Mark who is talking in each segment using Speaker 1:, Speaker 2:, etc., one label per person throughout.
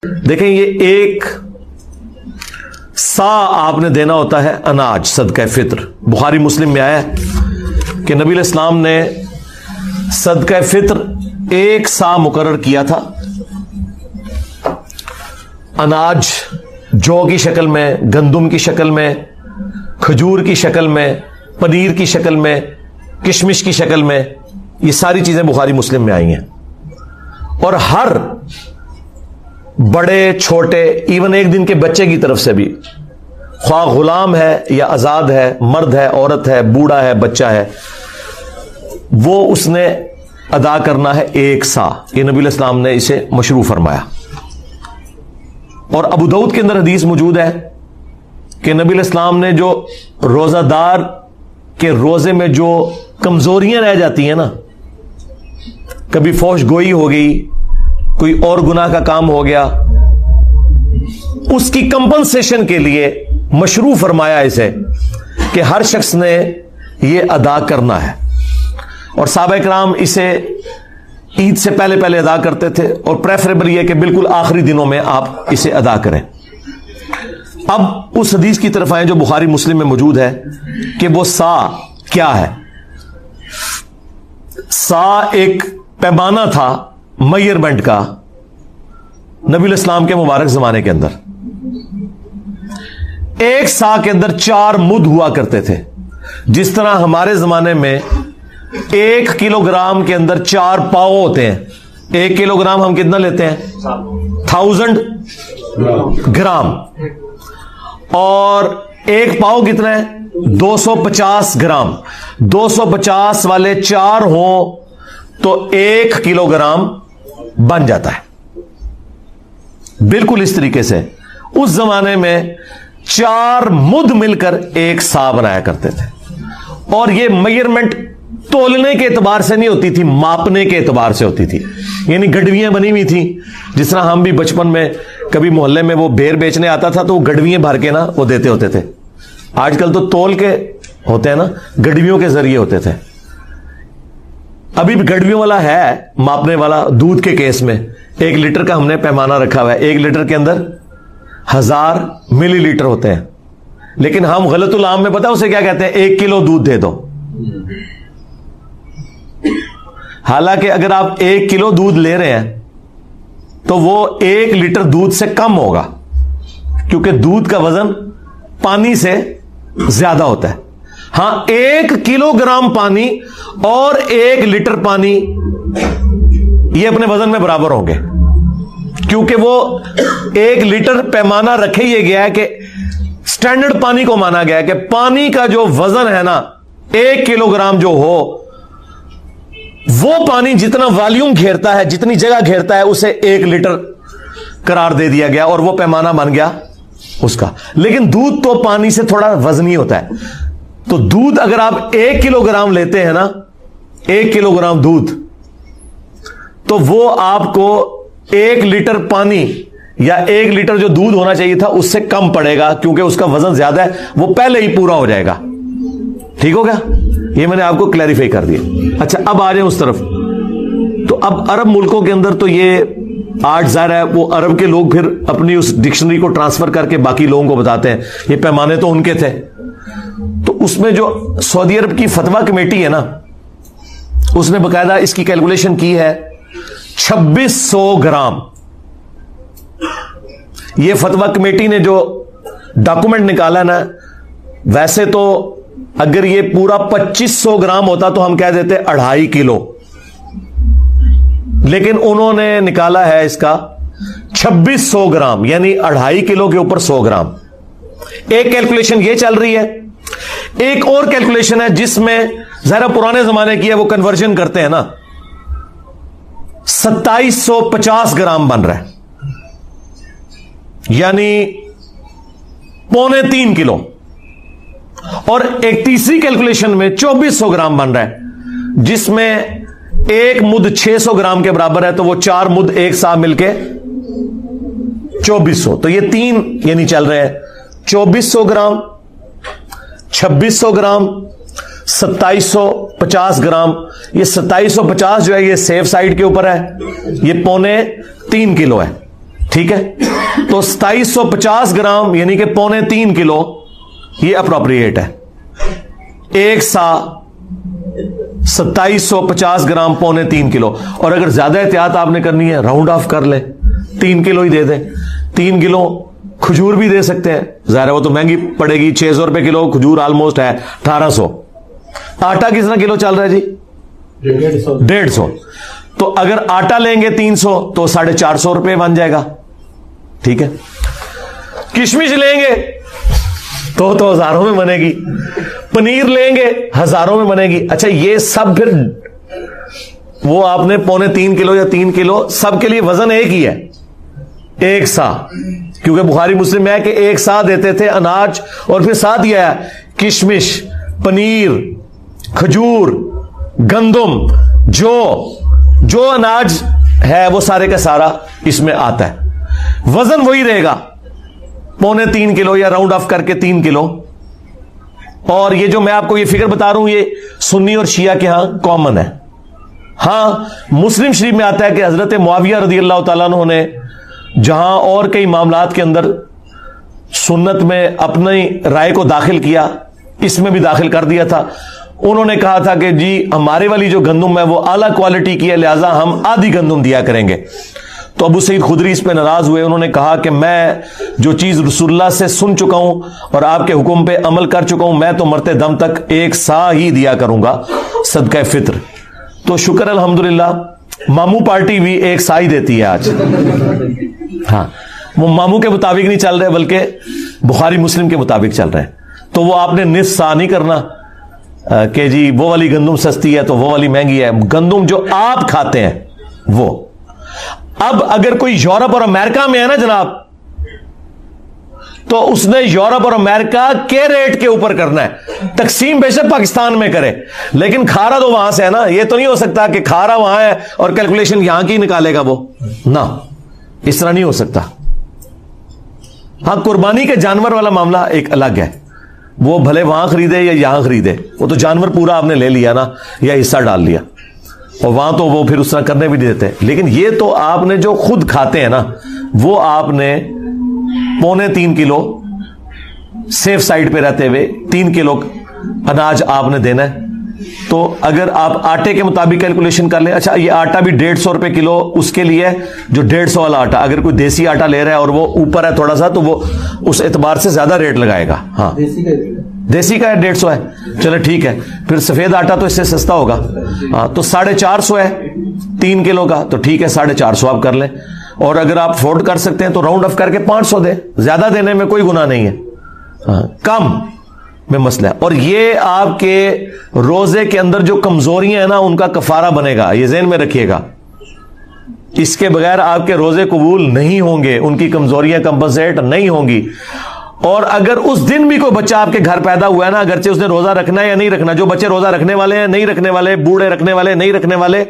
Speaker 1: دیکھیں یہ ایک سا آپ نے دینا ہوتا ہے اناج صدقہ فطر. بخاری مسلم میں آیا ہے کہ نبی علیہ السلام نے صدقہ فطر ایک سا مقرر کیا تھا. اناج جو کی شکل میں، گندم کی شکل میں، کھجور کی شکل میں، پنیر کی شکل میں، کشمش کی شکل میں، یہ ساری چیزیں بخاری مسلم میں آئی ہیں. اور ہر بڑے چھوٹے ایون ایک دن کے بچے کی طرف سے بھی، خواہ غلام ہے یا آزاد ہے، مرد ہے، عورت ہے، بوڑھا ہے، بچہ ہے، وہ اس نے ادا کرنا ہے ایک سا. یہ نبی علیہ السلام نے اسے مشروع فرمایا. اور ابو داؤد کے اندر حدیث موجود ہے کہ نبی علیہ السلام نے جو روزہ دار کے روزے میں جو کمزوریاں رہ جاتی ہیں نا، کبھی فحش گوئی ہو گئی، کوئی اور گناہ کا کام ہو گیا، اس کی کمپنسیشن کے لیے مشروع فرمایا اسے کہ ہر شخص نے یہ ادا کرنا ہے. اور صحابہ کرام اسے عید سے پہلے پہلے ادا کرتے تھے، اور پریفریبل یہ کہ بالکل آخری دنوں میں آپ اسے ادا کریں. اب اس حدیث کی طرف آئیں جو بخاری مسلم میں موجود ہے کہ وہ سا کیا ہے. سا ایک پیمانہ تھا میئرمنٹ کا نبی علیہ السلام کے مبارک زمانے کے اندر. ایک سا کے اندر 4 مد ہوا کرتے تھے. جس طرح ہمارے زمانے میں 1 کلو گرام کے اندر 4 پاؤ ہوتے ہیں. 1 کلو گرام ہم کتنا لیتے ہیں؟ 1000 گرام. اور 1 پاؤ کتنا ہے؟ 250 گرام. 250 والے 4 ہوں تو 1 کلو گرام بن جاتا ہے. بالکل اس طریقے سے اس زمانے میں 4 مد مل کر ایک سا بنایا کرتے تھے. اور یہ میئرمنٹ تولنے کے اعتبار سے نہیں ہوتی تھی، ماپنے کے اعتبار سے ہوتی تھی. یعنی گڈویاں بنی ہوئی تھیں. جس طرح ہم بھی بچپن میں کبھی محلے میں وہ بیر بیچنے آتا تھا تو وہ گڈویاں بھر کے نا وہ دیتے ہوتے تھے. آج کل تو تول کے ہوتے ہیں نا، گڈویوں کے ذریعے ہوتے تھے. ابھی بھی گڈویوں والا ہے ماپنے والا. دودھ کے کیس میں 1 لیٹر کا ہم نے پیمانہ رکھا ہوا ہے. 1 لیٹر کے اندر 1000 ملی لیٹر ہوتے ہیں. لیکن ہم غلط العام میں پتا اسے کیا کہتے ہیں؟ 1 کلو دودھ دے دو. حالانکہ اگر آپ 1 کلو دودھ لے رہے ہیں تو وہ 1 لیٹر دودھ سے کم ہوگا، کیونکہ دودھ کا وزن پانی سے زیادہ ہوتا ہے. ہاں 1 کلو گرام پانی اور 1 لیٹر پانی یہ اپنے وزن میں برابر ہوں گے، کیونکہ وہ 1 لیٹر پیمانہ رکھے یہ گیا ہے کہ سٹینڈرڈ پانی کو مانا گیا ہے کہ پانی کا جو وزن ہے نا 1 کلو گرام جو ہو، وہ پانی جتنا والیوم گھیرتا ہے، جتنی جگہ گھیرتا ہے، اسے 1 لیٹر قرار دے دیا گیا اور وہ پیمانہ بن گیا اس کا. لیکن دودھ تو پانی سے تھوڑا وزنی ہوتا ہے. تو دودھ اگر آپ 1 کلو گرام لیتے ہیں نا، 1 کلو گرام دودھ، تو وہ آپ کو 1 لیٹر پانی یا 1 لیٹر جو دودھ ہونا چاہیے تھا اس سے کم پڑے گا، کیونکہ اس کا وزن زیادہ ہے. وہ پہلے ہی پورا ہو جائے گا. ٹھیک ہو گیا؟ یہ میں نے آپ کو کلیریفائی کر دیا. اچھا اب آ جائیں اس طرف. تو اب عرب ملکوں کے اندر تو یہ آج ظاہر ہے وہ عرب کے لوگ پھر اپنی اس ڈکشنری کو ٹرانسفر کر کے باقی لوگوں کو بتاتے ہیں یہ پیمانے تو ان کے تھے. تو اس میں جو سعودی عرب کی فتویٰ کمیٹی ہے نا، اس نے باقاعدہ اس کی کیلکولیشن کی ہے 2600 گرام. یہ فتویٰ کمیٹی نے جو ڈاکومنٹ نکالا نا، ویسے تو اگر یہ پورا 2500 گرام ہوتا تو ہم کہہ دیتے 2.5 کلو، لیکن انہوں نے نکالا ہے اس کا 2600 گرام، یعنی 2.5 کلو کے اوپر 100 گرام. ایک کیلکولیشن یہ چل رہی ہے. ایک اور کیلکولیشن ہے جس میں ذرا پرانے زمانے کی ہے، وہ کنورژن کرتے ہیں نا، 2750 گرام بن رہا ہے، یعنی 2.25 کلو. اور ایک تیسری کیلکولیشن میں 2400 گرام بن رہا ہے، جس میں 1 مد 600 گرام کے برابر ہے، تو وہ 4 مد ایک ساتھ مل کے 2400. تو یہ 3 یعنی چل رہے ہیں 2400 گرام، 2600 گرام، 2750 گرام. یہ 2750 جو ہے یہ سیف سائڈ کے اوپر ہے، یہ 2.25 کلو ہے. ٹھیک ہے؟ تو 2750 گرام یعنی کہ 2.25 کلو یہ اپروپریٹ ہے. ایک سا 2750 گرام 2.25 کلو. اور اگر زیادہ احتیاط آپ نے کرنی ہے راؤنڈ آف کر لیں, 3 کلو ہی دے دیں. 3 کلو کھجور بھی دے سکتے ہیں, ظاہر ہے وہ تو مہنگی پڑے گی, 600 روپے کلو کھجور آلموسٹ ہے 1800. آٹا کتنا کلو چل رہا ہے جی؟ 150. تو اگر آٹا لیں گے 300 تو 450 روپے بن جائے گا. ٹھیک ہے. کشمش لیں گے تو ہزاروں میں بنے گی, پنیر لیں گے ہزاروں میں بنے گی. اچھا یہ سب پھر وہ آپ نے 2.25 کلو یا 3 کلو سب کے لیے وزن ایک ہی ہے, ایک سا, کیونکہ بخاری مسلم میں ہے کہ ایک سا دیتے تھے اناج, اور پھر ساتھ یہ ہے کشمش, پنیر, کھجور, گندم, جو اناج ہے وہ سارے کا سارا اس میں آتا ہے. وزن وہی رہے گا 2.25 کلو یا راؤنڈ آف کر کے 3 کلو. اور یہ جو میں آپ کو یہ فگر بتا رہا ہوں یہ سنی اور شیعہ کے ہاں کامن ہے. ہاں مسلم شریف میں آتا ہے کہ حضرت معاویہ رضی اللہ تعالیٰ عنہ نے جہاں اور کئی معاملات کے اندر سنت میں اپنی رائے کو داخل کیا, اس میں بھی داخل کر دیا تھا. انہوں نے کہا تھا کہ جی ہمارے والی جو گندم ہے وہ اعلیٰ کوالٹی کی ہے, لہذا ہم آدھی گندم دیا کریں گے. تو ابو سعید خدری اس پہ ناراض ہوئے. انہوں نے کہا کہ میں جو چیز رسول اللہ سے سن چکا ہوں اور آپ کے حکم پہ عمل کر چکا ہوں, میں تو مرتے دم تک ایک سا ہی دیا کروں گا صدقہ فطر. تو شکر الحمدللہ ماموں پارٹی بھی ایک سا ہی دیتی ہے آج. ہاں وہ ماموں کے مطابق نہیں چل رہے بلکہ بخاری مسلم کے مطابق چل رہے ہیں. تو وہ آپ نے نصف سا نہیں کرنا کہ جی وہ والی گندم سستی ہے تو وہ والی مہنگی ہے. گندم جو آپ کھاتے ہیں وہ. اب اگر کوئی یورپ اور امریکہ میں ہے نا جناب, تو اس نے یورپ اور امریکہ کے ریٹ کے اوپر کرنا ہے. تقسیم بے شک پاکستان میں کرے لیکن کھارا تو وہاں سے ہے نا. یہ تو نہیں ہو سکتا کہ کھارا وہاں ہے اور کیلکولیشن یہاں کی نکالے گا وہ, نہ اس طرح نہیں ہو سکتا. ہاں قربانی کے جانور والا معاملہ ایک الگ ہے, وہ بھلے وہاں خریدے یا یہاں خریدے, وہ تو جانور پورا آپ نے لے لیا نا یا حصہ ڈال لیا, اور وہاں تو وہ پھر اس طرح کرنے بھی نہیں دیتے. لیکن یہ تو آپ نے جو خود کھاتے ہیں نا وہ آپ نے 2.25 کلو سیف سائڈ پہ رہتے ہوئے 3 کلو اناج آپ نے دینا ہے. تو اگر آپ آٹے کے مطابق کیلکولیشن کر لیں, اچھا یہ آٹا بھی 150 روپے کلو اس کے لیے جو 150 والا آٹا, اگر کوئی دیسی آٹا لے رہا ہے اور وہ اوپر ہے تھوڑا سا تو وہ اس اعتبار سے زیادہ ریٹ لگائے گا. ہاں دیسی کا 150 ہے, چلے ٹھیک ہے. پھر سفید آٹا تو اس سے سستا ہوگا, ہاں تو 450 ہے 3 کلو کا, تو ٹھیک ہے 450 آپ کر لیں. اور اگر آپ افورڈ کر سکتے ہیں تو راؤنڈ آف کر کے 500 دیں, زیادہ دینے میں کوئی گناہ نہیں ہے, ہاں کم میں مسئلہ ہے. اور یہ آپ کے روزے کے اندر جو کمزوریاں ہیں نا ان کا کفارہ بنے گا, یہ ذہن میں رکھیے گا. اس کے بغیر آپ کے روزے قبول نہیں ہوں گے, ان کی کمزوریاں کمپنسیٹ نہیں ہوں گی. اور اگر اس دن بھی کوئی بچہ آپ کے گھر پیدا ہوا ہے نا, اگرچہ اس نے روزہ رکھنا ہے یا نہیں رکھنا, جو بچے روزہ رکھنے والے ہیں نہیں رکھنے والے, بوڑھے رکھنے والے نہیں رکھنے والے,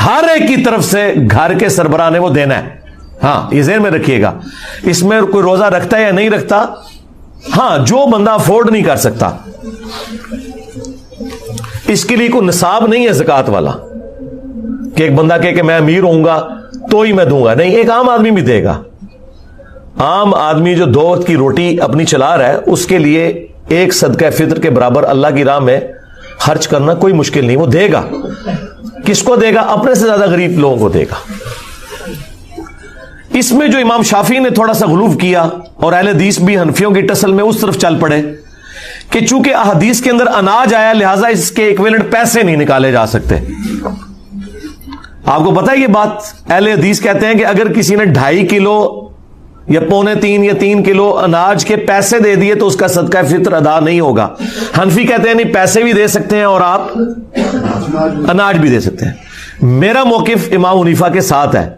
Speaker 1: ہر ایک کی طرف سے گھر کے سربراہ نے وہ دینا ہے. ہاں یہ ذہن میں رکھیے گا. اس میں کوئی روزہ رکھتا ہے یا نہیں رکھتا, ہاں جو بندہ افورڈ نہیں کر سکتا اس کے لیے کوئی نصاب نہیں ہے زکات والا کہ ایک بندہ کہے کہ میں امیر ہوں گا تو ہی میں دوں گا. نہیں, ایک عام آدمی بھی دے گا. عام آدمی جو 2 وقت کی روٹی اپنی چلا رہا ہے اس کے لیے ایک صدقہ فطر کے برابر اللہ کی راہ میں خرچ کرنا کوئی مشکل نہیں, وہ دے گا. کس کو دے گا؟ اپنے سے زیادہ غریب لوگوں کو دے گا. اس میں جو امام شافعی نے تھوڑا سا غلو کیا اور اہل حدیث بھی حنفیوں کی ٹسل میں اس طرف چل پڑے کہ چونکہ احادیث کے اندر اناج آیا لہذا اس کے ایکویلنٹ پیسے نہیں نکالے جا سکتے. آپ کو پتا ہے یہ بات, اہل حدیث کہتے ہیں کہ اگر کسی نے 2.5 کلو یا 2.25 یا 3 کلو اناج کے پیسے دے دیے تو اس کا صدقہ فطر ادا نہیں ہوگا. حنفی کہتے ہیں نہیں, پیسے بھی دے سکتے ہیں اور آپ اناج بھی دے سکتے ہیں. میرا موقف امام حنیفہ کے ساتھ ہے.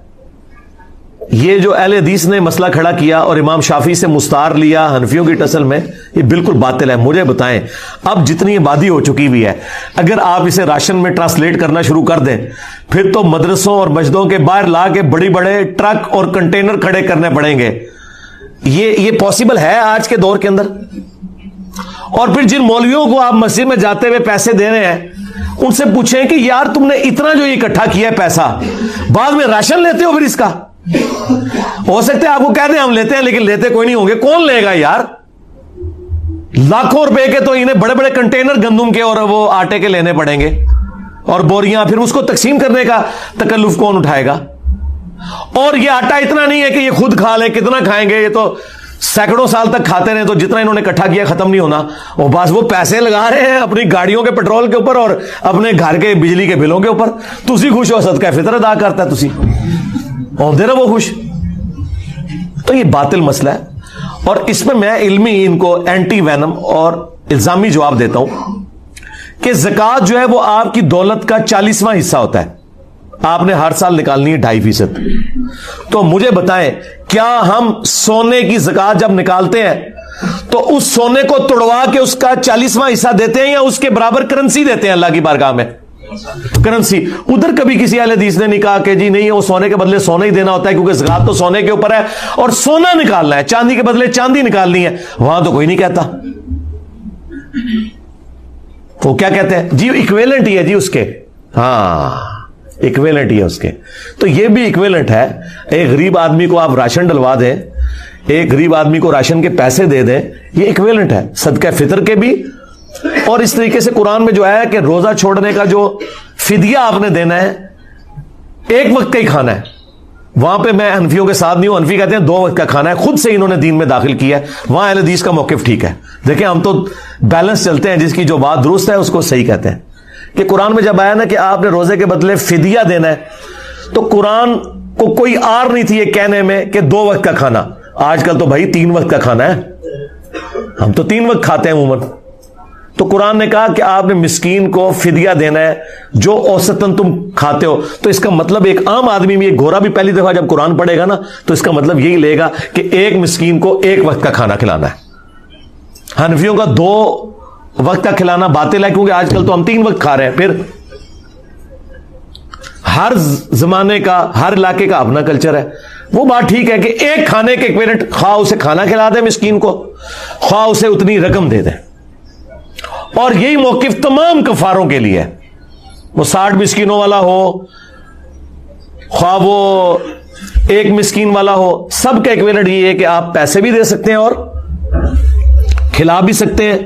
Speaker 1: یہ جو اہل حدیث نے مسئلہ کھڑا کیا اور امام شافعی سے مستعار لیا حنفیوں کی ٹسل میں, یہ بالکل باطل ہے. مجھے بتائیں اب جتنی آبادی ہو چکی ہوئی ہے, اگر آپ اسے راشن میں ٹرانسلیٹ کرنا شروع کر دیں پھر تو مدرسوں اور مسجدوں کے باہر لا کے بڑے ٹرک اور کنٹینر کھڑے کرنے پڑیں گے. یہ پاسبل ہے آج کے دور کے اندر. اور پھر جن مولویوں کو آپ مسجد میں جاتے ہوئے پیسے دے رہے ہیں ان سے پوچھیں کہ یار تم نے اتنا جو اکٹھا کیا ہے پیسہ, بعد میں راشن لیتے ہو پھر اس کا, ہو سکتا ہے آپ کو کہہ دیں ہم لیتے ہیں, لیکن لیتے کوئی نہیں ہوں گے. کون لے گا یار؟ لاکھوں روپے کے تو انہیں بڑے بڑے کنٹینر گندم کے اور وہ آٹے کے لینے پڑیں گے, اور بوریاں, پھر اس کو تقسیم کرنے کا تکلف کون اٹھائے گا؟ اور یہ آٹا اتنا نہیں ہے کہ یہ خود کھا لیں, کتنا کھائیں گے؟ یہ تو سینکڑوں سال تک کھاتے رہے, تو جتنا انہوں نے اکٹھا کیا ختم نہیں ہونا. اور بس وہ پیسے لگا رہے ہیں اپنی گاڑیوں کے پیٹرول کے اوپر اور اپنے گھر کے بجلی کے بلوں کے اوپر. تسی خوش ہو, صدقہ فطر ادا کرتا ہے, تسی ہوندے رہو وہ خوش. تو یہ باطل مسئلہ ہے, اور اس میں میں علمی ان کو اینٹی وینم اور الزامی جواب دیتا ہوں کہ زکوٰۃ جو ہے وہ آپ کی دولت کا 40واں حصہ ہوتا ہے. آپ نے ہر سال نکالنی ہے 2.5%. تو مجھے بتائیں, کیا ہم سونے کی زکوٰۃ جب نکالتے ہیں تو اس سونے کو توڑوا کے اس کا 40واں حصہ دیتے ہیں, یا اس کے برابر کرنسی دیتے ہیں اللہ کی بارگاہ میں؟ کرنسی. ادھر کبھی کسی اہل حدیث نے نہیں کہا کہ جی نہیں, وہ سونے کے بدلے سونا ہی دینا ہوتا ہے, کیونکہ زکوٰۃ تو سونے کے اوپر ہے اور سونا نکالنا ہے, چاندی کے بدلے چاندی نکالنی ہے. وہاں تو کوئی نہیں کہتا. وہ کیا کہتے ہیں جی, ایکویلنٹ ہی ہے جی اس کے. ہاں, ایکویلنٹ ہی ہے اس کے. تو یہ بھی ایکویلنٹ ہے. ایک غریب آدمی کو آپ راشن ڈلوا دیں, ایک غریب آدمی کو راشن کے پیسے دے دیں, یہ ایکویلنٹ ہے صدقہ فطر کے بھی. اور اس طریقے سے قرآن میں جو ہے کہ روزہ چھوڑنے کا جو فدیہ آپ نے دینا ہے, ایک وقت کا ہی کھانا ہے. وہاں پہ میں حنفیوں کے ساتھ نہیں ہوں, حنفی کہتے ہیں 2 وقت کا کھانا ہے, خود سے انہوں نے دین میں داخل کیا ہے. وہاں اہل حدیث کا موقف ٹھیک ہے. دیکھیں ہم تو بیلنس چلتے ہیں, جس کی جو بات درست ہے اس کو صحیح کہتے ہیں. کہ قرآن میں جب آیا نا کہ آپ نے روزے کے بدلے فدیہ دینا ہے, تو قرآن کو کوئی آر نہیں تھی یہ کہنے میں کہ 2 وقت کا کھانا. آج کل تو بھائی 3 وقت کا کھانا ہے, ہم تو 3 وقت کھاتے ہیں عموماً. تو قرآن نے کہا کہ آپ نے مسکین کو فدیہ دینا ہے جو اوسطاً تم کھاتے ہو. تو اس کا مطلب ایک عام آدمی بھی, ایک گورا بھی پہلی دفعہ جب قرآن پڑھے گا نا, تو اس کا مطلب یہی لے گا کہ ایک مسکین کو 1 وقت کا کھانا کھلانا ہے. حنفیوں کا 2 وقت کا کھلانا باطل ہے, کیونکہ آج کل تو ہم 3 وقت کھا رہے ہیں. پھر ہر زمانے کا, ہر علاقے کا اپنا کلچر ہے. وہ بات ٹھیک ہے کہ ایک کھانے کے ایکویلنٹ, خواہ اسے کھانا کھلا دیں مسکین کو, خواہ اسے اتنی رقم دے دیں. اور یہی موقف تمام کفاروں کے لیے ہے. وہ 60 مسکینوں والا ہو, خواہ وہ 1 مسکین والا ہو, سب کا ایکویلنٹ یہ ہے کہ آپ پیسے بھی دے سکتے ہیں اور کھلا بھی سکتے ہیں.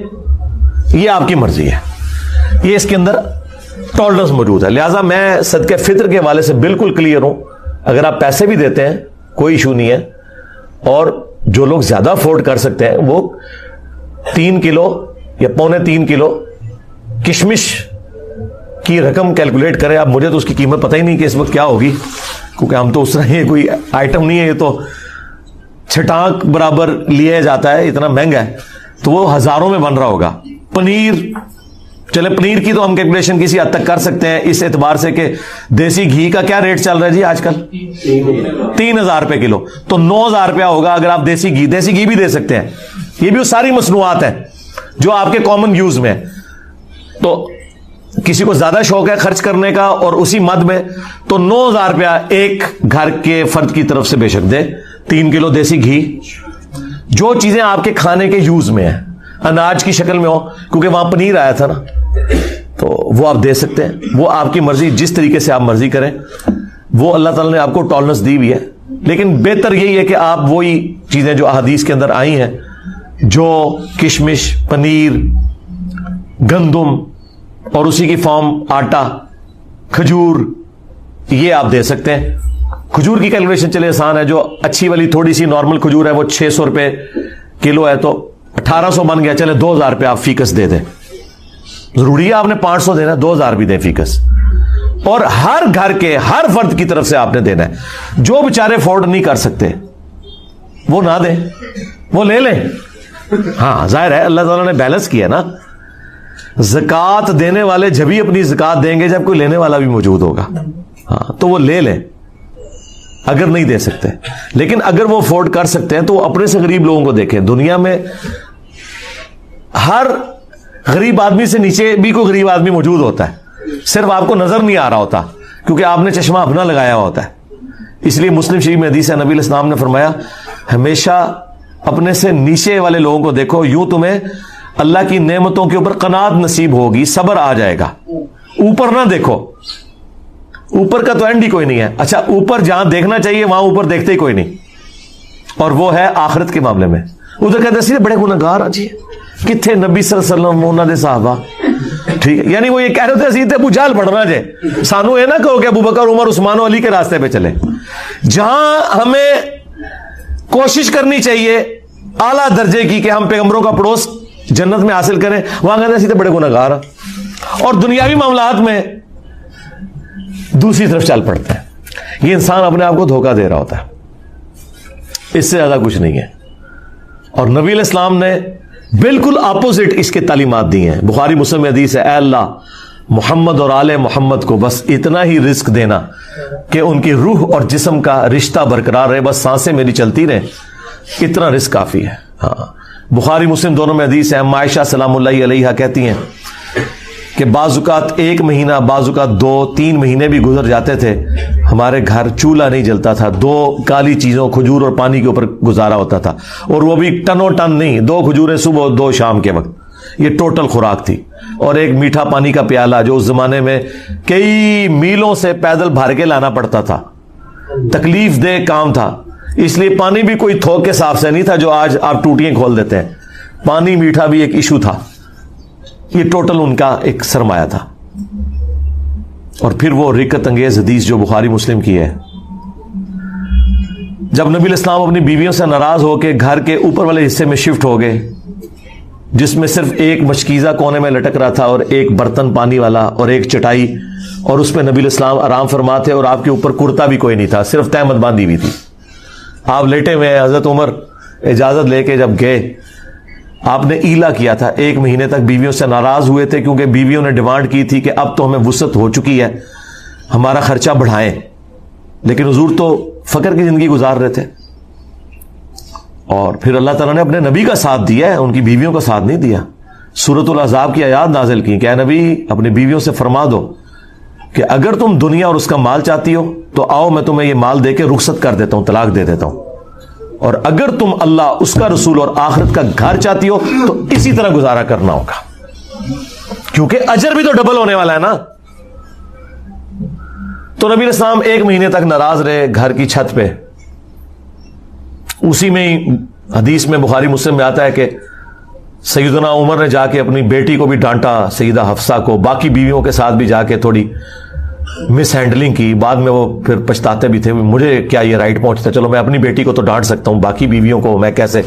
Speaker 1: یہ آپ کی مرضی ہے, یہ اس کے اندر ٹالرنس موجود ہے. لہذا میں صدقہ فطر کے حوالے سے بالکل کلیئر ہوں. اگر آپ پیسے بھی دیتے ہیں کوئی ایشو نہیں ہے, اور جو لوگ زیادہ افورڈ کر سکتے ہیں وہ 3 کلو یا 2.25 کلو کشمش کی رقم کیلکولیٹ کریں. اب مجھے تو اس کی قیمت پتہ ہی نہیں کہ اس وقت کیا ہوگی, کیونکہ ہم تو اس طرح یہ کوئی آئٹم نہیں ہے, یہ تو چھٹانک برابر لیا جاتا ہے, اتنا مہنگا ہے. تو وہ ہزاروں میں بن رہا ہوگا. پنیر, چلے پنیر کی تو ہم کیلکولیشن کسی حد تک کر سکتے ہیں اس اعتبار سے کہ دیسی گھی کا کیا ریٹ چل رہا ہے جی آج کل, 3,000 روپے کلو. تو 9,000 روپیہ ہوگا اگر آپ دیسی گھی بھی دے سکتے ہیں. یہ بھی وہ ساری مصنوعات ہیں جو آپ کے کامن یوز میں. تو کسی کو زیادہ شوق ہے خرچ کرنے کا اور اسی مد میں, تو 9,000 روپیہ ایک گھر کے فرد کی طرف سے بے شک دے. 3 کلو دیسی گھی, جو چیزیں آپ کے کھانے کے یوز میں ہیں, اناج کی شکل میں ہو, کیونکہ وہاں پنیر آیا تھا نا, تو وہ آپ دے سکتے ہیں. وہ آپ کی مرضی, جس طریقے سے آپ مرضی کریں. وہ اللہ تعالیٰ نے آپ کو ٹالرنس دی ہوئی ہے, لیکن بہتر یہی ہے کہ آپ وہی چیزیں جو احادیث کے اندر آئی ہیں, جو کشمش, پنیر, گندم اور اسی کی فارم آٹا, کھجور, یہ آپ دے سکتے ہیں. کھجور کی کیلکولیشن چلے آسان ہے, جو اچھی والی تھوڑی سی نارمل کھجور ہے وہ 600 روپے کلو ہے, تو 1800 بن گیا. چلے 2,000 روپے آپ فیکس دے دیں. ضروری ہے آپ نے 500 دینا, 2,000 بھی دیں فیکس. اور ہر گھر کے ہر فرد کی طرف سے آپ نے دینا ہے. جو بیچارے افورڈ نہیں کر سکتے وہ نہ دیں, وہ لے لیں. ہاں ظاہر ہے اللہ تعالیٰ نے بیلنس کیا نا, زکوٰۃ دینے والے جبھی اپنی زکوٰۃ دیں گے جب کوئی لینے والا بھی موجود ہوگا. ہاں تو وہ لے لیں اگر نہیں دے سکتے. لیکن اگر وہ افورڈ کر سکتے ہیں تو وہ اپنے سے غریب لوگوں کو دیکھیں. دنیا میں ہر غریب آدمی سے نیچے بھی کوئی غریب آدمی موجود ہوتا ہے, صرف آپ کو نظر نہیں آ رہا ہوتا کیونکہ آپ نے چشمہ اپنا لگایا ہوتا ہے. اس لیے مسلم شریف میں حدیث ہے, نبی علیہ السلام نے فرمایا ہمیشہ اپنے سے نیچے والے لوگوں کو دیکھو, یوں تمہیں اللہ کی نعمتوں کے اوپر قناعت نصیب ہوگی, صبر آ جائے گا. اوپر نہ دیکھو, اوپر کا تو اینڈ ہی کوئی نہیں ہے. اچھا اوپر جہاں دیکھنا چاہیے وہاں اوپر دیکھتے ہی کوئی نہیں, اور وہ ہے آخرت کے معاملے میں. ادھر کہتے ہیں بڑے گناہگار جی, کتنے نبی صلی اللہ علیہ وسلم انہوں نے صحابہ, ٹھیک ہے, یعنی وہ یہ کہہ رہے تھے ابو جہل پڑھنا جے, سانو یہ نہ کہو کہ ابو بکر عمر عثمان و علی کے راستے پہ چلے. جہاں ہمیں کوشش کرنی چاہیے اعلیٰ درجے کی کہ ہم پیغمبروں کا پڑوس جنت میں حاصل کریں, وہاں کہتے ہیں سیدھے بڑے گناہگار, اور دنیاوی معاملات میں دوسری طرف چل پڑتے ہیں. یہ انسان اپنے آپ کو دھوکہ دے رہا ہوتا ہے, اس سے زیادہ کچھ نہیں ہے. اور نبی علیہ السلام نے بالکل اپوزٹ اس کے تعلیمات دی ہیں. بخاری مسلم حدیث ہے, اے اللہ محمد اور آل محمد کو بس اتنا ہی رزق دینا کہ ان کی روح اور جسم کا رشتہ برقرار رہے, بس سانسیں میری چلتی رہیں, اتنا رزق کافی ہے. ہاں, بخاری مسلم دونوں میں حدیث ہے. عائشہ سلام اللہ علیہا کہتی ہیں کہ بعض اوقات 1 مہینہ, بعض اوقات 2-3 مہینے بھی گزر جاتے تھے, ہمارے گھر چولہا نہیں جلتا تھا, 2 کالی چیزوں کھجور اور پانی کے اوپر گزارا ہوتا تھا, اور وہ بھی ٹنوں ٹن نہیں, 2 کھجوریں صبح اور 2 شام کے وقت, یہ ٹوٹل خوراک تھی. اور ایک میٹھا پانی کا پیالہ جو اس زمانے میں کئی میلوں سے پیدل بھر کے لانا پڑتا تھا, تکلیف دہ کام تھا, اس لیے پانی بھی کوئی تھوک کے صاف سے نہیں تھا جو آج آپ ٹوٹیاں کھول دیتے ہیں. پانی میٹھا بھی ایک ایشو تھا. یہ ٹوٹل ان کا ایک سرمایہ تھا. اور پھر وہ رکت انگیز حدیث جو بخاری مسلم کی ہے, جب نبی علیہ السلام اپنی بیویوں سے ناراض ہو کے گھر کے اوپر والے حصے میں شفٹ ہو گئے, جس میں صرف ایک مشکیزہ کونے میں لٹک رہا تھا اور ایک برتن پانی والا اور ایک چٹائی, اور اس پہ نبی علیہ السلام آرام فرما تھے, اور آپ کے اوپر کرتا بھی کوئی نہیں تھا, صرف تہمت باندھی ہوئی تھی, آپ لیٹے ہوئے ہیں. حضرت عمر اجازت لے کے جب گئے, آپ نے ایلا کیا تھا, 1 مہینے تک بیویوں سے ناراض ہوئے تھے کیونکہ بیویوں نے ڈیمانڈ کی تھی کہ اب تو ہمیں وسعت ہو چکی ہے, ہمارا خرچہ بڑھائیں, لیکن حضور تو فقر کی زندگی گزار رہے تھے. اور پھر اللہ تعالیٰ نے اپنے نبی کا ساتھ دیا ہے, ان کی بیویوں کا ساتھ نہیں دیا. سورۃ الاحزاب کی آیات نازل کی کہ اے نبی اپنی بیویوں سے فرما دو کہ اگر تم دنیا اور اس کا مال چاہتی ہو تو آؤ میں تمہیں یہ مال دے کے رخصت کر دیتا ہوں, طلاق دے دیتا ہوں, اور اگر تم اللہ, اس کا رسول اور آخرت کا گھر چاہتی ہو تو اسی طرح گزارا کرنا ہوگا, کیونکہ اجر بھی تو ڈبل ہونے والا ہے نا. تو نبی علیہ السلام 1 مہینے تک ناراض رہے گھر کی چھت پہ. اسی میں ہی حدیث میں بخاری مسلم میں آتا ہے کہ سیدنا عمر نے جا کے اپنی بیٹی کو بھی ڈانٹا, سیدہ حفصہ کو, باقی بیویوں کے ساتھ بھی جا کے تھوڑی مس ہینڈلنگ کی. بعد میں وہ پھر پچھتاتے بھی تھے, مجھے کیا یہ رائٹ پہنچتا, چلو میں اپنی بیٹی کو تو ڈانٹ سکتا ہوں, باقی بیویوں کو میں کیسے.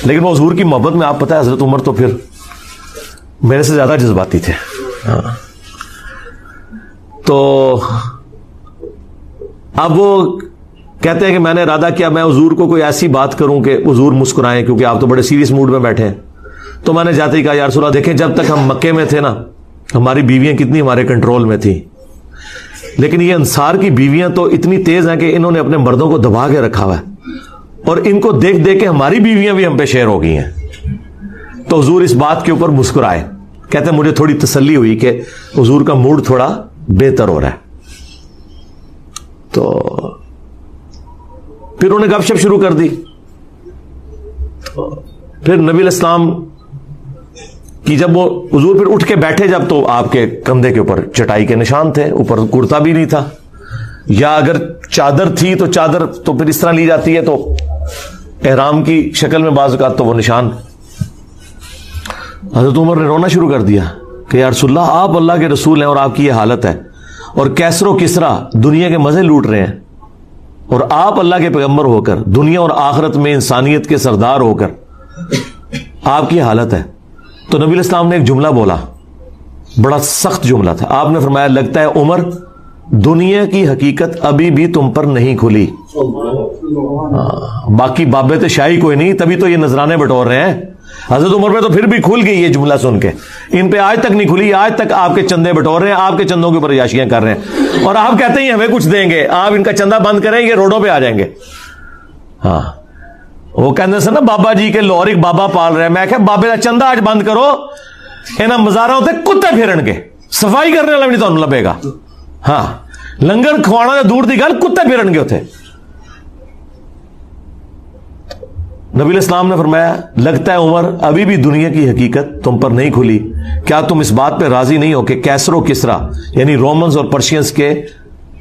Speaker 1: لیکن وہ حضور کی محبت میں آپ پتہ ہے حضرت عمر تو پھر میرے سے زیادہ جذباتی تھے. تو اب وہ کہتے ہیں کہ میں نے ارادہ کیا میں حضور کو کوئی ایسی بات کروں کہ حضور مسکرائیں, کیونکہ آپ تو بڑے سیریس موڈ میں بیٹھے ہیں. تو میں نے جاتے ہی کہا یا رسول اللہ دیکھیں جب تک ہم مکے میں تھے نا ہماری بیویاں کتنی ہمارے کنٹرول میں تھیں, لیکن یہ انصار کی بیویاں تو اتنی تیز ہیں کہ انہوں نے اپنے مردوں کو دبا کے رکھا ہوا ہے, اور ان کو دیکھ دیکھ کے ہماری بیویاں بھی ہم پہ شیر ہو گئی ہیں. تو حضور اس بات کے اوپر مسکرائے, کہتے ہیں مجھے تھوڑی تسلی ہوئی کہ حضور کا موڈ تھوڑا بہتر ہو رہا ہے. تو پھر انہوں نے گپ شپ شروع کر دی. پھر نبی علیہ السلام کی جب وہ حضور پھر اٹھ کے بیٹھے جب, تو آپ کے کندھے کے اوپر چٹائی کے نشان تھے, اوپر کرتا بھی نہیں تھا, یا اگر چادر تھی تو چادر تو پھر اس طرح لی جاتی ہے تو احرام کی شکل میں بعض اوقات تو وہ نشان. حضرت عمر نے رونا شروع کر دیا کہ یا رسول اللہ آپ اللہ کے رسول ہیں اور آپ کی یہ حالت ہے, اور کیسر و کسرا دنیا کے مزے لوٹ رہے ہیں, اور آپ اللہ کے پیغمبر ہو کر دنیا اور آخرت میں انسانیت کے سردار ہو کر آپ کی حالت ہے. تو نبی علیہ السلام نے ایک جملہ بولا, بڑا سخت جملہ تھا. آپ نے فرمایا لگتا ہے عمر دنیا کی حقیقت ابھی بھی تم پر نہیں کھلی. باقی بابے تو شاہی کوئی نہیں, تبھی تو یہ نذرانے بٹور رہے ہیں. حضرت عمر پہ تو پھر بھی کھل گئی یہ جملہ سن کے, ان پہ آج تک نہیں کھلی. آج تک آپ کے چندے بٹور رہے ہیں, آپ کے چندوں کے اوپر عیاشیاں کر رہے ہیں, اور آپ کہتے ہیں ہمیں کچھ دیں گے, آپ ان کا چندہ بند کریں یہ روڈوں پہ آ جائیں گے. ہاں وہ کہنے سے نا بابا جی کے لاہور ایک بابا پال رہے ہیں, میں کہ بابے کا چندہ آج بند کرو, انہاں مزارہ ہوتے کتے پھیرن کے, صفائی کرنے والا بھی نہیں تو لبے گا. ہاں لنگر کھوانا دور دی گل, کتے پھیرن کے ہوتے. نبی علیہ السلام نے فرمایا لگتا ہے عمر ابھی بھی دنیا کی حقیقت تم پر نہیں کھلی, کیا تم اس بات پہ راضی نہیں ہو کہ کیسر و کسرا یعنی رومنز اور پرشینز کے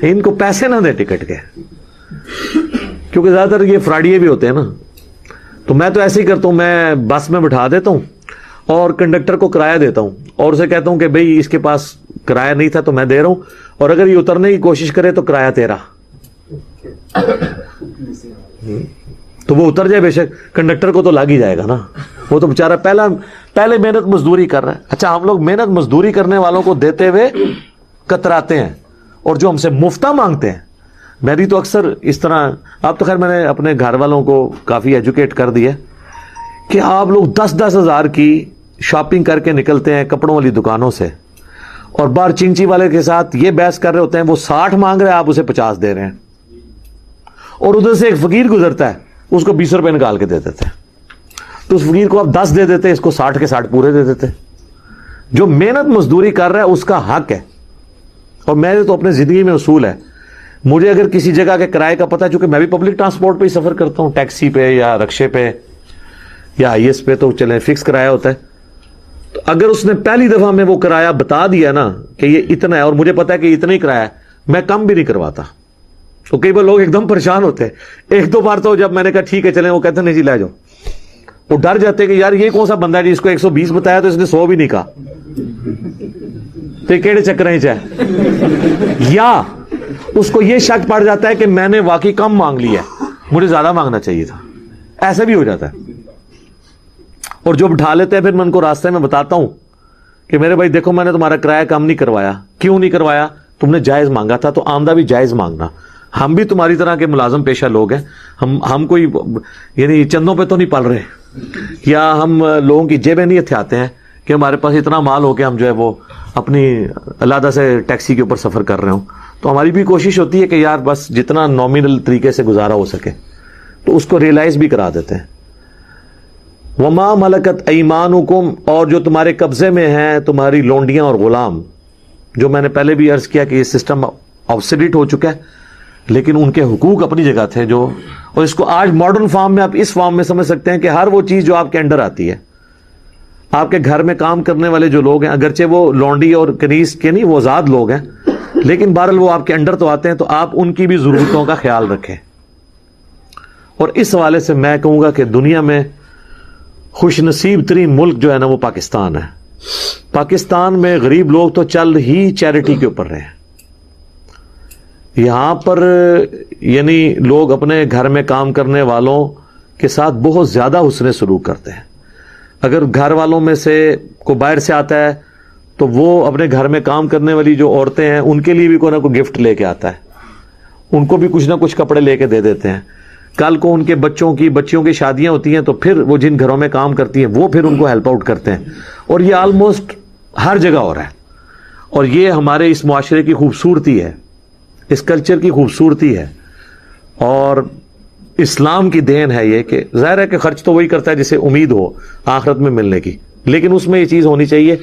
Speaker 1: ان کو پیسے نہ دیں ٹکٹ کے, کیونکہ زیادہ تر یہ فراڈیے بھی ہوتے ہیں نا. تو میں تو ایسے ہی کرتا ہوں, میں بس میں بٹھا دیتا ہوں اور کنڈکٹر کو کرایہ دیتا ہوں اور اسے کہتا ہوں کہ بھئی اس کے پاس کرایہ نہیں تھا تو میں دے رہا ہوں, اور اگر یہ اترنے کی کوشش کرے تو کرایہ تیرا, تو وہ اتر جائے بے شک, کنڈکٹر کو تو لگ ہی جائے گا نا, وہ تو بیچارہ پہلے محنت مزدوری کر رہا ہے. اچھا ہم لوگ محنت مزدوری کرنے والوں کو دیتے ہوئے کتراتے ہیں, اور جو ہم سے مفتہ مانگتے ہیں. میری تو اکثر اس طرح, اب تو خیر میں نے اپنے گھر والوں کو کافی ایجوکیٹ کر دیا کہ آپ لوگ 10-10 ہزار کی شاپنگ کر کے نکلتے ہیں کپڑوں والی دکانوں سے, اور باہر چنچی والے کے ساتھ یہ بحث کر رہے ہوتے ہیں, وہ 60 مانگ رہے ہیں, آپ اسے 50 دے رہے ہیں, اور ادھر سے ایک فقیر گزرتا ہے, اس کو 20 روپے نکال کے دے دیتے ہیں, تو اس فقیر کو آپ 10 دے دیتے, اس کو 60 کے 60 پورے دے دیتے. جو محنت مزدوری کر رہا ہے اس کا حق ہے. اور میرے تو اپنے زندگی میں اصول ہے, مجھے اگر کسی جگہ کے کرائے کا پتہ, چونکہ میں بھی پبلک ٹرانسپورٹ پہ ہی سفر کرتا ہوں, ٹیکسی پہ یا رکشے پہ یا آئی ایس پہ, تو چلیں فکس کرایہ ہوتا ہے. تو اگر اس نے پہلی دفعہ میں وہ کرایہ بتا دیا نا کہ یہ اتنا ہے, اور مجھے پتا ہے کہ اتنا ہی کرایہ ہے, میں کم بھی نہیں کرواتا. تو کئی بار لوگ ایک دم پریشان ہوتے ہیں. ایک دو بار تو جب میں نے کہا ٹھیک ہے چلیں, وہ کہتے ہیں نہیں جی لے جاؤ, وہ ڈر جاتے کہ یار یہ کون سا بندہ ہے جی, اس کو 120 بتایا تو اس نے 100 بھی نہیں کہا, تو یہ کیڑے چکر ہیں چاہے, یا اس کو یہ شک پڑ جاتا ہے کہ میں نے واقعی کم مانگ لیا ہے, مجھے زیادہ مانگنا چاہیے تھا, ایسا بھی ہو جاتا ہے. اور جو بٹھا لیتے ہیں پھر میں ان کو راستے میں بتاتا ہوں کہ میرے بھائی دیکھو میں نے تمہارا کرایہ کم نہیں کروایا. کیوں نہیں کروایا؟ تم نے جائز مانگا تھا, تو آمدہ بھی جائز مانگنا. ہم بھی تمہاری طرح کے ملازم پیشہ لوگ ہیں, ہم کوئی یعنی چندوں پہ تو نہیں پل رہے, یا ہم لوگوں کی جیبیں نہیں ہتھیاتے ہیں کہ ہمارے پاس اتنا مال ہو کے ہم جو ہے وہ اپنی علیحدہ سے ٹیکسی کے اوپر سفر کر رہے ہوں. تو ہماری بھی کوشش ہوتی ہے کہ یار بس جتنا نامینل طریقے سے گزارا ہو سکے, تو اس کو ریئلائز بھی کرا دیتے ہیں. وما ملکت ایمانکم, اور جو تمہارے قبضے میں ہیں تمہاری لونڈیاں اور غلام, جو میں نے پہلے بھی عرض کیا کہ یہ سسٹم آبسلیٹ ہو چکا ہے, لیکن ان کے حقوق اپنی جگہ تھے. جو اور اس کو آج ماڈرن فارم میں آپ اس فارم میں سمجھ سکتے ہیں کہ ہر وہ چیز جو آپ کے انڈر آتی ہے, آپ کے گھر میں کام کرنے والے جو لوگ ہیں, اگرچہ وہ لونڈی اور کنیز کے نہیں, وہ آزاد لوگ ہیں, لیکن بہرحال وہ آپ کے انڈر تو آتے ہیں, تو آپ ان کی بھی ضرورتوں کا خیال رکھیں. اور اس حوالے سے میں کہوں گا کہ دنیا میں خوش نصیب ترین ملک جو ہے نا وہ پاکستان ہے. پاکستان میں غریب لوگ تو چل ہی چیریٹی کے اوپر رہے ہیں. یہاں پر یعنی لوگ اپنے گھر میں کام کرنے والوں کے ساتھ بہت زیادہ حسن سلوک کرتے ہیں. اگر گھر والوں میں سے کوئی باہر سے آتا ہے تو وہ اپنے گھر میں کام کرنے والی جو عورتیں ہیں ان کے لیے بھی کوئی نہ کوئی گفٹ لے کے آتا ہے, ان کو بھی کچھ نہ کچھ کپڑے لے کے دے دیتے ہیں. کل کو ان کے بچیوں کی شادیاں ہوتی ہیں تو پھر وہ جن گھروں میں کام کرتی ہیں وہ پھر ان کو ہیلپ آؤٹ کرتے ہیں. اور یہ آلموسٹ ہر جگہ ہو رہا ہے, اور یہ ہمارے اس معاشرے کی خوبصورتی ہے, اس کلچر کی خوبصورتی ہے, اور اسلام کی دین ہے یہ کہ ظاہر ہے کہ خرچ تو وہی کرتا ہے جسے امید ہو آخرت میں ملنے کی, لیکن اس میں یہ چیز ہونی چاہیے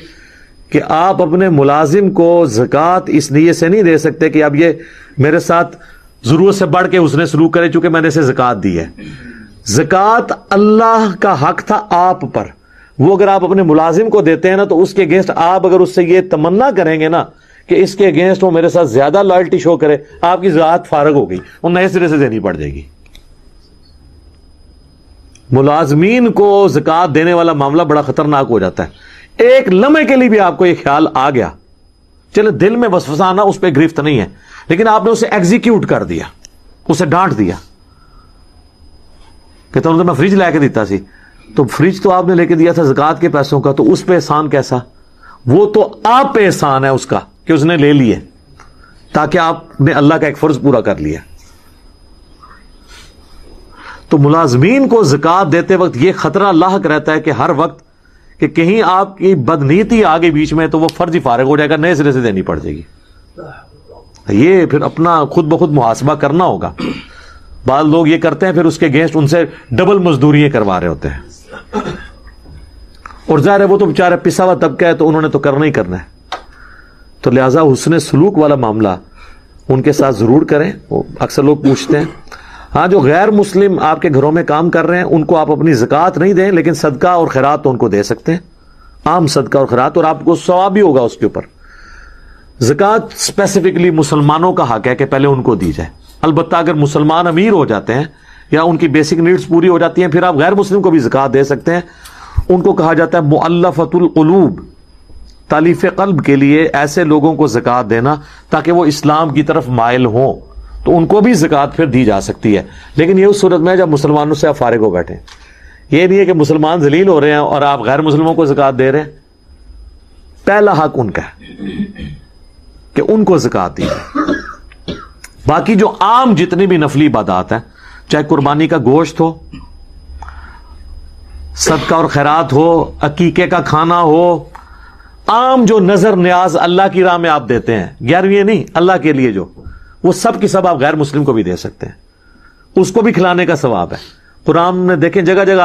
Speaker 1: کہ آپ اپنے ملازم کو زکوٰۃ اس نیت سے نہیں دے سکتے کہ اب یہ میرے ساتھ ضرورت سے بڑھ کے اس نے سلوک کرے چونکہ میں نے اسے زکوٰۃ دی ہے. زکوٰۃ اللہ کا حق تھا آپ پر, وہ اگر آپ اپنے ملازم کو دیتے ہیں نا تو اس کے اگینسٹ آپ اگر اس سے یہ تمنا کریں گے نا کہ اس کے اگینسٹ وہ میرے ساتھ زیادہ لائلٹی شو کرے, آپ کی زکوٰۃ فارغ ہو گئی, وہ نئے سرے سے دینی پڑ جائے گی. ملازمین کو زکوٰۃ دینے والا معاملہ بڑا خطرناک ہو جاتا ہے. ایک لمحے کے لیے بھی آپ کو یہ خیال آ گیا, چلے دل میں وسوسہ آنا اس پہ گرفت نہیں ہے, لیکن آپ نے اسے ایگزیکیوٹ کر دیا, اسے ڈانٹ دیا کہ تو میں فریج لے کے دیتا سی, تو فریج تو آپ نے لے کے دیا تھا زکوٰۃ کے پیسوں کا, تو اس پہ احسان کیسا؟ وہ تو آپ پہ احسان ہے اس کا کہ اس نے لے لیے, تاکہ آپ نے اللہ کا ایک فرض پورا کر لیا. تو ملازمین کو زکوٰۃ دیتے وقت یہ خطرہ لاحق رہتا ہے کہ ہر وقت کہ کہیں آپ کی بدنیتی آگے بیچ میں تو وہ فرض ہی فارغ ہو جائے گا, نئے سرے سے دینی پڑ جائے گی. یہ پھر اپنا خود بخود محاسبہ کرنا ہوگا. بعض لوگ یہ کرتے ہیں پھر اس کے اگینسٹ ان سے ڈبل مزدوریاں کروا رہے ہوتے ہیں, اور ظاہر ہے وہ تو بیچارے پسا ہوا طبقہ ہے تو انہوں نے تو کرنا ہی کرنا ہے. تو لہٰذا حسن سلوک والا معاملہ ان کے ساتھ ضرور کریں. وہ اکثر لوگ پوچھتے ہیں. ہاں جو غیر مسلم آپ کے گھروں میں کام کر رہے ہیں ان کو آپ اپنی زکوٰۃ نہیں دیں, لیکن صدقہ اور خیرات تو ان کو دے سکتے ہیں, عام صدقہ اور خیرات, اور آپ کو ثواب بھی ہوگا اس کے اوپر. زکوٰۃ اسپیسیفکلی مسلمانوں کا حق ہے کہ پہلے ان کو دی جائے. البتہ اگر مسلمان امیر ہو جاتے ہیں یا ان کی بیسک نیڈز پوری ہو جاتی ہیں پھر آپ غیر مسلم کو بھی زکوٰۃ دے سکتے ہیں. ان کو کہا جاتا ہے مؤلفۃ القلوب، تالیف قلب کے لیے ایسے لوگوں کو زکوٰۃ دینا تاکہ وہ اسلام کی طرف مائل ہوں، تو ان کو بھی زکوٰۃ پھر دی جا سکتی ہے. لیکن یہ اس صورت میں جب مسلمانوں سے آپ فارغ ہو بیٹھیں. یہ نہیں ہے کہ مسلمان ذلیل ہو رہے ہیں اور آپ غیر مسلموں کو زکوٰۃ دے رہے ہیں. پہلا حق ان کا ہے کہ ان کو زکوٰۃ دی جائے. باقی جو عام جتنی بھی نفلی عبادات ہیں، چاہے قربانی کا گوشت ہو، صدقہ اور خیرات ہو، عقیقے کا کھانا ہو، عام جو نظر نیاز اللہ کی راہ میں آپ دیتے ہیں، 11ویں نہیں اللہ کے لیے، جو وہ سب کی سب آپ غیر مسلم کو بھی دے سکتے ہیں. اس کو بھی کھلانے کا ثواب ہے. قرآن میں دیکھیں جگہ جگہ